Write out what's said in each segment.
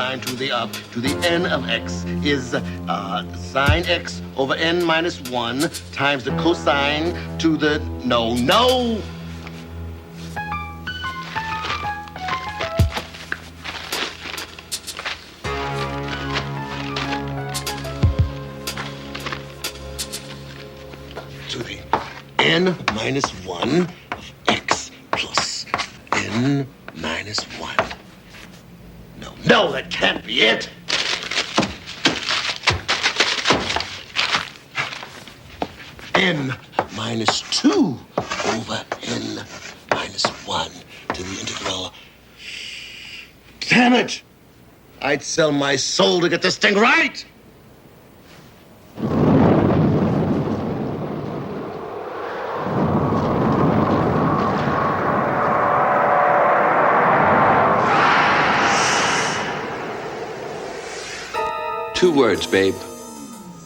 cosine to the n of x is sine x over n minus 1 times the cosine to the... No. To the n minus 1 of x plus n minus 1. No, that can't be it. N minus 2 over n minus 1 to the integral. Damn it! I'd sell my soul to get this thing right! Two words, babe.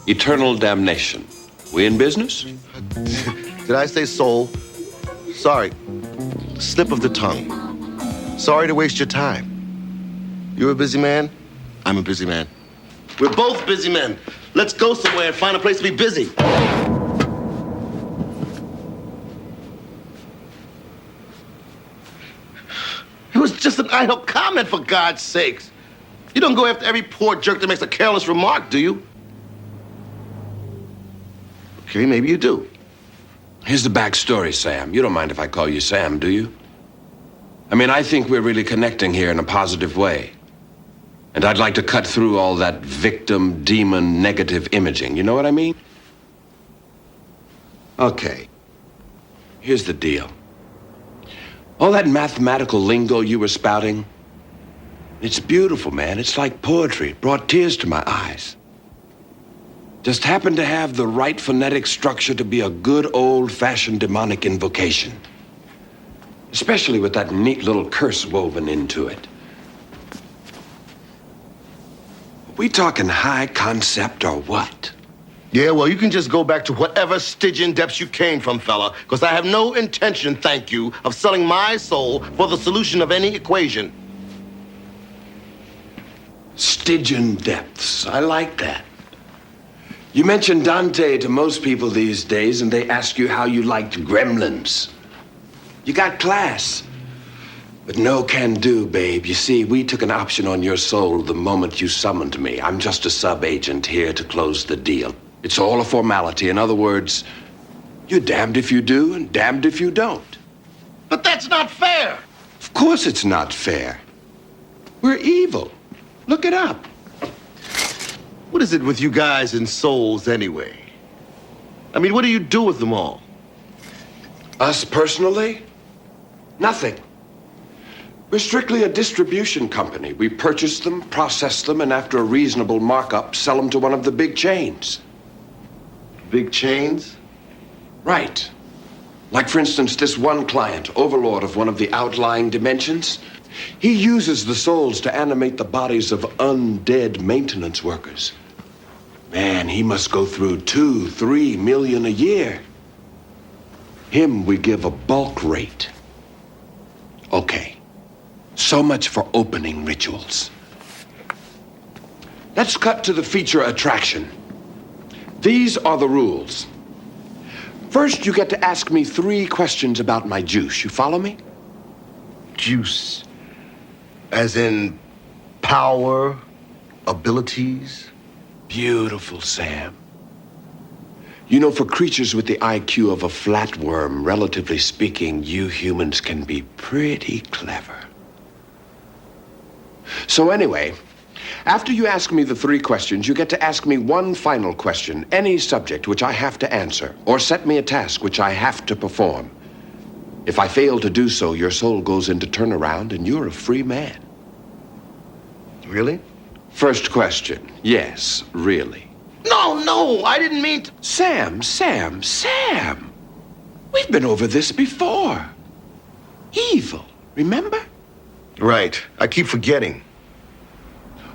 Eternal damnation. We in business? Did I say soul? Sorry. Slip of the tongue. Sorry to waste your time. You're a busy man. I'm a busy man. We're both busy men. Let's go somewhere and find a place to be busy. It was just an idle comment, for God's sakes. You don't go after every poor jerk that makes a careless remark, do you? Okay, maybe you do. Here's the backstory, Sam. You don't mind if I call you Sam, do you? I mean, I think we're really connecting here in a positive way. And I'd like to cut through all that victim, demon, negative imaging. You know what I mean? Okay. Here's the deal. All that mathematical lingo you were spouting, it's beautiful, man. It's like poetry. It brought tears to my eyes. Just happened to have the right phonetic structure to be a good old-fashioned demonic invocation. Especially with that neat little curse woven into it. Are we talking high concept or what? Yeah, well, you can just go back to whatever Stygian depths you came from, fella, because I have no intention, thank you, of selling my soul for the solution of any equation. Stygian depths. I like that. You mention Dante to most people these days, and they ask you how you liked gremlins. You got class. But no can do, babe. You see, we took an option on your soul the moment you summoned me. I'm just a sub-agent here to close the deal. It's all a formality. In other words, you're damned if you do and damned if you don't. But that's not fair. Of course it's not fair. We're evil. Look it up. What is it with you guys and souls anyway? I mean, what do you do with them all? Us personally? Nothing. We're strictly a distribution company. We purchase them, process them, and after a reasonable markup, sell them to one of the big chains. Big chains? Right. Like, for instance, this one client, overlord of one of the outlying dimensions. He uses the souls to animate the bodies of undead maintenance workers. Man, he must go through 2-3 million a year. Him we give a bulk rate. Okay, so much for opening rituals. Let's cut to the feature attraction. These are the rules. First, you get to ask me 3 questions about my juice. You follow me? Juice. As in power, abilities? Beautiful, Sam. You know, for creatures with the IQ of a flatworm, relatively speaking, you humans can be pretty clever. So anyway, after you ask me the 3 questions, you get to ask me one final question, any subject which I have to answer, or set me a task which I have to perform. If I fail to do so, your soul goes into turnaround and you're a free man. Really? First question. Yes, really. No, I didn't mean to... Sam. We've been over this before. Evil, remember? Right. I keep forgetting.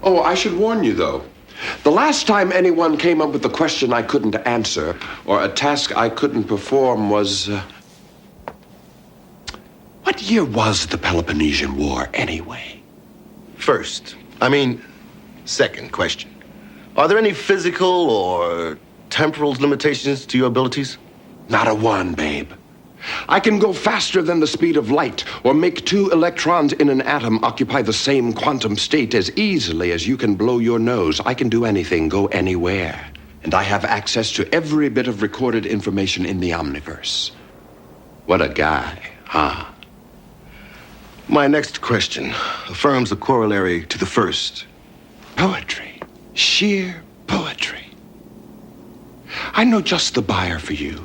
Oh, I should warn you, though. The last time anyone came up with a question I couldn't answer, or a task I couldn't perform was... What year was the Peloponnesian War, anyway? First. I mean, Second question. Are there any physical or temporal limitations to your abilities? Not a one, babe. I can go faster than the speed of light, or make two electrons in an atom occupy the same quantum state as easily as you can blow your nose. I can do anything, go anywhere. And I have access to every bit of recorded information in the omniverse. What a guy, huh? My next question affirms a corollary to the first. Poetry. Sheer poetry. I know just the buyer for you.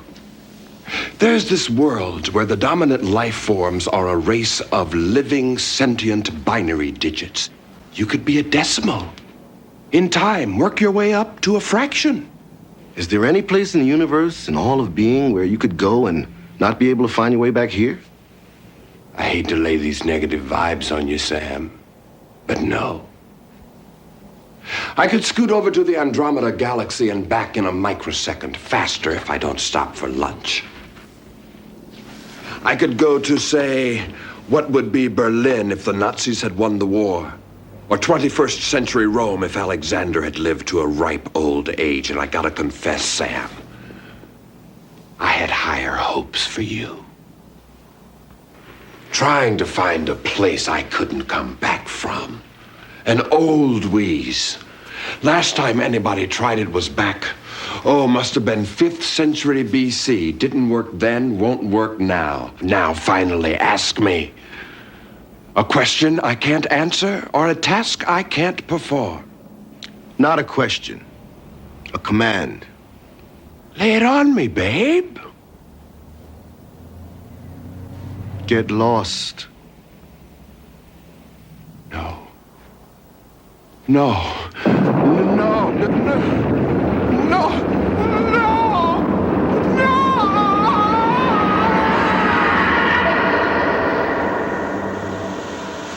There's this world where the dominant life forms are a race of living, sentient binary digits. You could be a decimal. In time, work your way up to a fraction. Is there any place in the universe, in all of being, where you could go and not be able to find your way back here? I hate to lay these negative vibes on you, Sam, but no. I could scoot over to the Andromeda Galaxy and back in a microsecond, faster if I don't stop for lunch. I could go to, say, what would be Berlin if the Nazis had won the war? Or 21st century Rome if Alexander had lived to a ripe old age. And I gotta confess, Sam, I had higher hopes for you. Trying to find a place I couldn't come back from. An old wheeze. Last time anybody tried it was back, must have been 5th century BC. Didn't work then, won't work now. Now, finally, ask me. A question I can't answer or a task I can't perform? Not a question. A command. Lay it on me, babe. Get lost. No. No. No. No. No.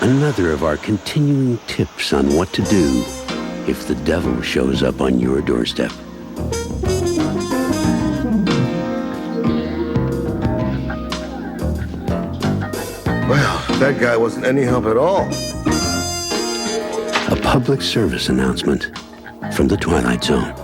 Another of our continuing tips on what to do if the devil shows up on your doorstep. Well, that guy wasn't any help at all. A public service announcement from the Twilight Zone.